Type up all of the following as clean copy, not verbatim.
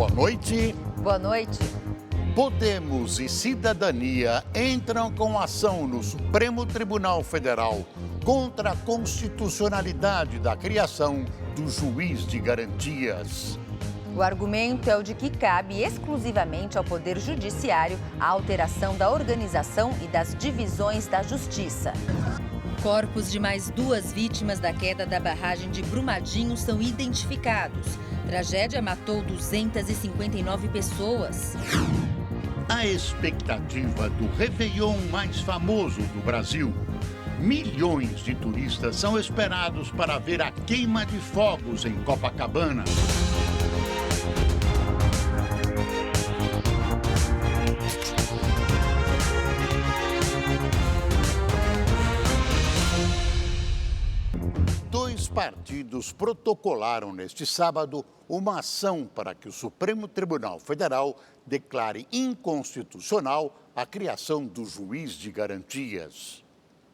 Boa noite. Boa noite. Podemos e Cidadania entram com ação no Supremo Tribunal Federal contra a constitucionalidade da criação do juiz de garantias. O argumento é o de que cabe exclusivamente ao Poder Judiciário a alteração da organização e das divisões da Justiça. Corpos de mais 2 vítimas da queda da barragem de Brumadinho são identificados. Tragédia matou 259 pessoas. A expectativa do Réveillon mais famoso do Brasil. Milhões de turistas são esperados para ver a queima de fogos em Copacabana. Dois partidos protocolaram neste sábado uma ação para que o Supremo Tribunal Federal declare inconstitucional a criação do juiz de garantias.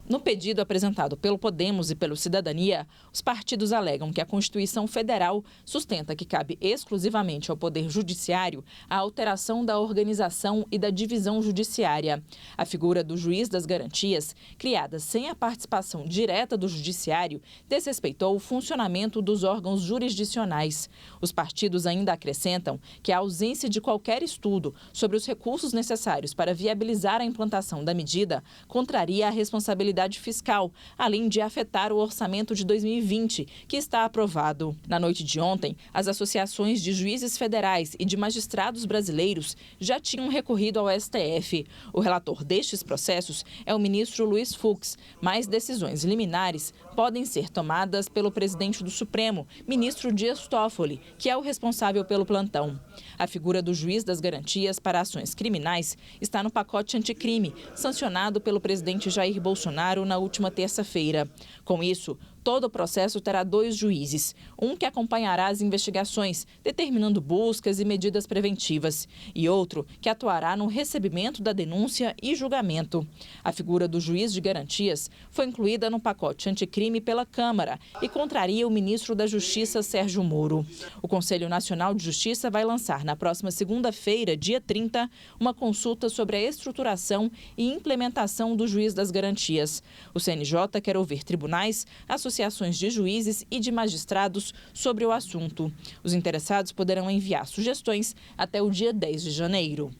No pedido apresentado pelo Podemos e pelo Cidadania, os partidos alegam que a Constituição Federal sustenta que cabe exclusivamente ao Poder Judiciário a alteração da organização e da divisão judiciária. A figura do juiz das garantias, criada sem a participação direta do Judiciário, desrespeitou o funcionamento dos órgãos jurisdicionais. Os partidos ainda acrescentam que a ausência de qualquer estudo sobre os recursos necessários para viabilizar a implantação da medida contraria a responsabilidade fiscal, além de afetar o orçamento de 2020, que está aprovado. Na noite de ontem, as associações de juízes federais e de magistrados brasileiros já tinham recorrido ao STF. O relator destes processos é o ministro Luiz Fux, mas decisões liminares podem ser tomadas pelo presidente do Supremo, ministro Dias Toffoli, que é o responsável pelo plantão. A figura do juiz das garantias para ações criminais está no pacote anticrime, sancionado pelo presidente Jair Bolsonaro na última terça-feira. Com isso, todo o processo terá 2 juízes, um que acompanhará as investigações, determinando buscas e medidas preventivas, e outro que atuará no recebimento da denúncia e julgamento. A figura do juiz de garantias foi incluída no pacote anticrime pela Câmara e contraria o ministro da Justiça, Sérgio Moro. O Conselho Nacional de Justiça vai lançar na próxima segunda-feira, dia 30, uma consulta sobre a estruturação e implementação do juiz das garantias. O CNJ quer ouvir tribunais, associações de juízes e de magistrados sobre o assunto. Os interessados poderão enviar sugestões até o dia 10 de janeiro.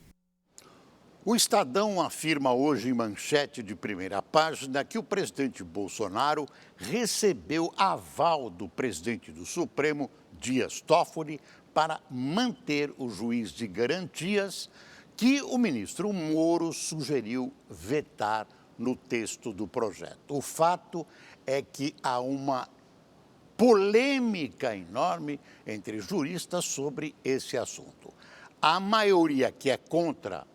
O Estadão afirma hoje em manchete de primeira página que o presidente Bolsonaro recebeu aval do presidente do Supremo, Dias Toffoli, para manter o juiz de garantias que o ministro Moro sugeriu vetar no texto do projeto. O fato é que há uma polêmica enorme entre juristas sobre esse assunto. A maioria que é contra,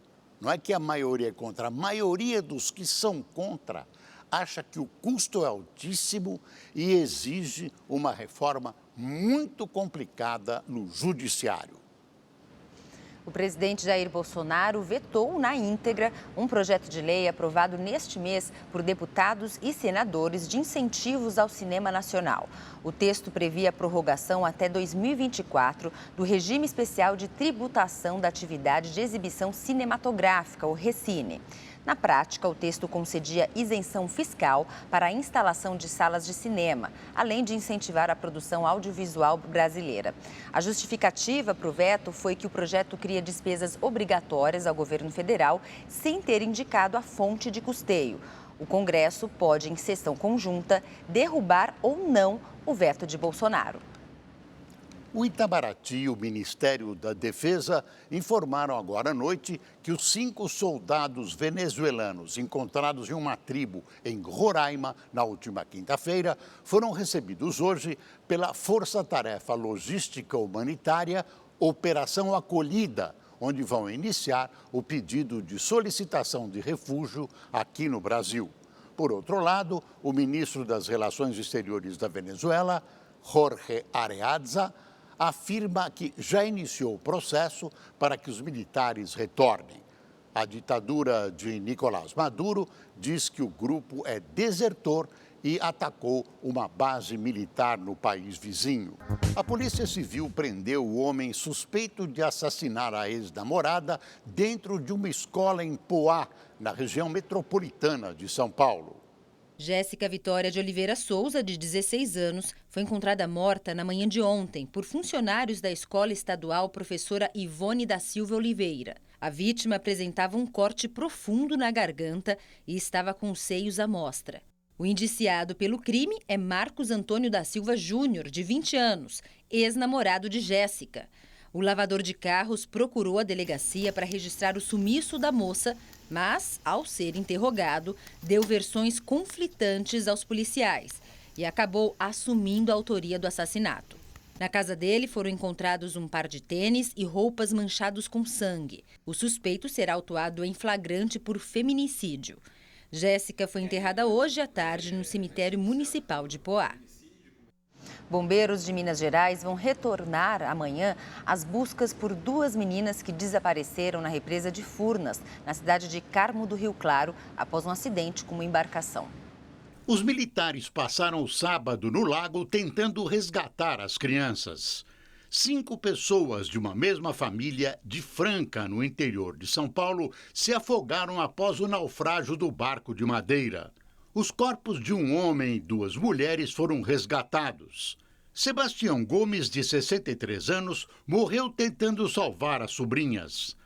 não é que a maioria é contra, a maioria dos que são contra acha que o custo é altíssimo e exige uma reforma muito complicada no judiciário. O presidente Jair Bolsonaro vetou na íntegra um projeto de lei aprovado neste mês por deputados e senadores de incentivos ao cinema nacional. O texto previa a prorrogação até 2024 do regime especial de tributação da atividade de exibição cinematográfica, o Recine. Na prática, o texto concedia isenção fiscal para a instalação de salas de cinema, além de incentivar a produção audiovisual brasileira. A justificativa para o veto foi que o projeto cria despesas obrigatórias ao governo federal sem ter indicado a fonte de custeio. O Congresso pode, em sessão conjunta, derrubar ou não o veto de Bolsonaro. O Itamaraty e o Ministério da Defesa informaram agora à noite que os 5 soldados venezuelanos encontrados em uma tribo em Roraima na última quinta-feira foram recebidos hoje pela Força-Tarefa Logística Humanitária Operação Acolhida, onde vão iniciar o pedido de solicitação de refúgio aqui no Brasil. Por outro lado, o ministro das Relações Exteriores da Venezuela, Jorge Arreaza, afirma que já iniciou o processo para que os militares retornem. A ditadura de Nicolás Maduro diz que o grupo é desertor e atacou uma base militar no país vizinho. A Polícia Civil prendeu o homem suspeito de assassinar a ex-namorada dentro de uma escola em Poá, na região metropolitana de São Paulo. Jéssica Vitória de Oliveira Souza, de 16 anos, foi encontrada morta na manhã de ontem por funcionários da Escola Estadual Professora Ivone da Silva Oliveira. A vítima apresentava um corte profundo na garganta e estava com os seios à mostra. O indiciado pelo crime é Marcos Antônio da Silva Júnior, de 20 anos, ex-namorado de Jéssica. O lavador de carros procurou a delegacia para registrar o sumiço da moça, mas, ao ser interrogado, deu versões conflitantes aos policiais e acabou assumindo a autoria do assassinato. Na casa dele foram encontrados um par de tênis e roupas manchados com sangue. O suspeito será autuado em flagrante por feminicídio. Jéssica foi enterrada hoje à tarde no cemitério municipal de Poá. Bombeiros de Minas Gerais vão retornar amanhã às buscas por 2 meninas que desapareceram na represa de Furnas, na cidade de Carmo do Rio Claro, após um acidente com uma embarcação. Os militares passaram o sábado no lago tentando resgatar as crianças. 5 pessoas de uma mesma família de Franca, no interior de São Paulo, se afogaram após o naufrágio do barco de madeira. Os corpos de um homem e 2 mulheres foram resgatados. Sebastião Gomes, de 63 anos, morreu tentando salvar as sobrinhas.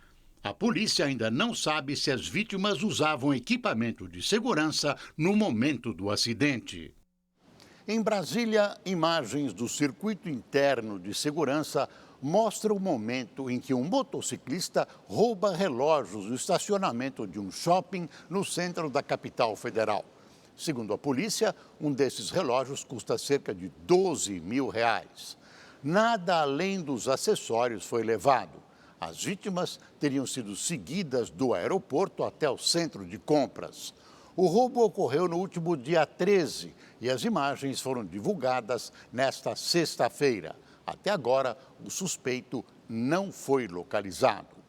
A polícia ainda não sabe se as vítimas usavam equipamento de segurança no momento do acidente. Em Brasília, imagens do circuito interno de segurança mostram o momento em que um motociclista rouba relógios no estacionamento de um shopping no centro da capital federal. Segundo a polícia, um desses relógios custa cerca de R$12 mil. Nada além dos acessórios foi levado. As vítimas teriam sido seguidas do aeroporto até o centro de compras. O roubo ocorreu no último dia 13 e as imagens foram divulgadas nesta sexta-feira. Até agora, o suspeito não foi localizado.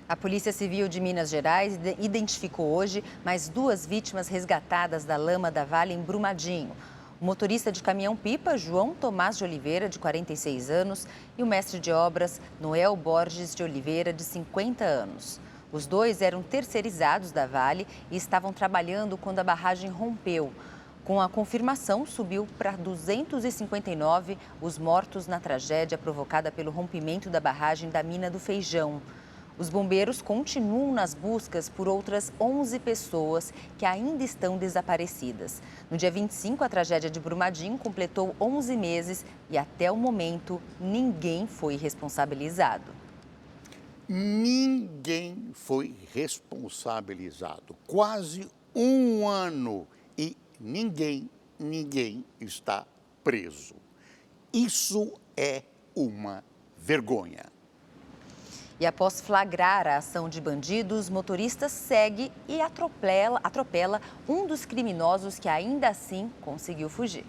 A Polícia Civil de Minas Gerais identificou hoje mais 2 vítimas resgatadas da lama da Vale em Brumadinho. O motorista de caminhão-pipa, João Tomás de Oliveira, de 46 anos, e o mestre de obras, Noel Borges de Oliveira, de 50 anos. Os 2 eram terceirizados da Vale e estavam trabalhando quando a barragem rompeu. Com a confirmação, subiu para 259 os mortos na tragédia provocada pelo rompimento da barragem da Mina do Feijão. Os bombeiros continuam nas buscas por outras 11 pessoas que ainda estão desaparecidas. No dia 25, a tragédia de Brumadinho completou 11 meses e até o momento ninguém foi responsabilizado. Ninguém foi responsabilizado. Quase um ano e ninguém está preso. Isso é uma vergonha. E após flagrar a ação de bandidos, motorista segue e atropela um dos criminosos que ainda assim conseguiu fugir.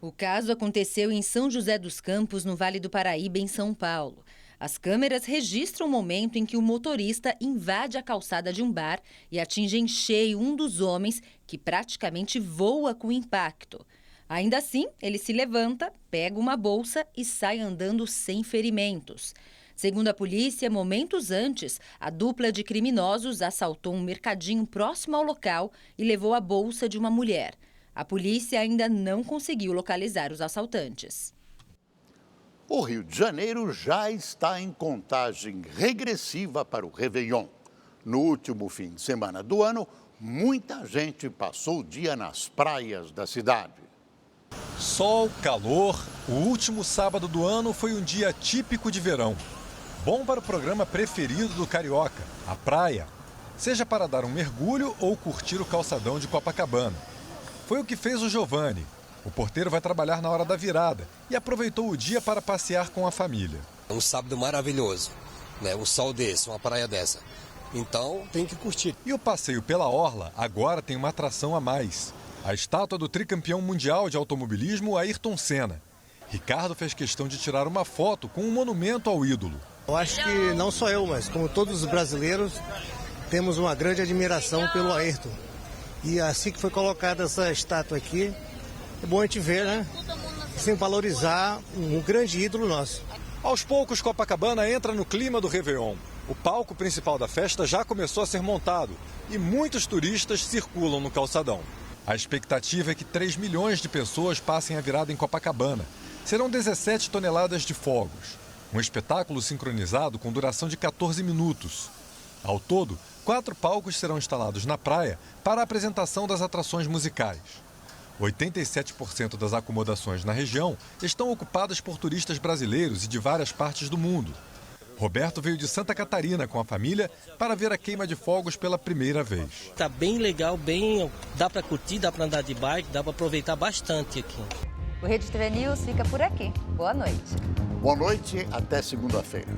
O caso aconteceu em São José dos Campos, no Vale do Paraíba, em São Paulo. As câmeras registram o momento em que o motorista invade a calçada de um bar e atinge em cheio um dos homens, que praticamente voa com o impacto. Ainda assim, ele se levanta, pega uma bolsa e sai andando sem ferimentos. Segundo a polícia, momentos antes, a dupla de criminosos assaltou um mercadinho próximo ao local e levou a bolsa de uma mulher. A polícia ainda não conseguiu localizar os assaltantes. O Rio de Janeiro já está em contagem regressiva para o Réveillon. No último fim de semana do ano, muita gente passou o dia nas praias da cidade. Sol, calor, o último sábado do ano foi um dia típico de verão. Bom para o programa preferido do carioca, a praia. Seja para dar um mergulho ou curtir o calçadão de Copacabana. Foi o que fez o Giovanni. O porteiro vai trabalhar na hora da virada e aproveitou o dia para passear com a família. Um sábado maravilhoso, né? Um sol desse, uma praia dessa. Então tem que curtir. E o passeio pela orla agora tem uma atração a mais. A estátua do tricampeão mundial de automobilismo Ayrton Senna. Ricardo fez questão de tirar uma foto com um monumento ao ídolo. Eu acho que não só eu, mas como todos os brasileiros, temos uma grande admiração pelo Ayrton. E assim que foi colocada essa estátua aqui, é bom a gente ver, né? Sem valorizar um grande ídolo nosso. Aos poucos, Copacabana entra no clima do Réveillon. O palco principal da festa já começou a ser montado e muitos turistas circulam no calçadão. A expectativa é que 3 milhões de pessoas passem a virada em Copacabana. Serão 17 toneladas de fogos. Um espetáculo sincronizado com duração de 14 minutos. Ao todo, 4 palcos serão instalados na praia para a apresentação das atrações musicais. 87% das acomodações na região estão ocupadas por turistas brasileiros e de várias partes do mundo. Roberto veio de Santa Catarina com a família para ver a queima de fogos pela primeira vez. Tá bem legal, dá para curtir, dá para andar de bike, dá para aproveitar bastante aqui. O Rede TV News fica por aqui. Boa noite. Boa noite, até segunda-feira.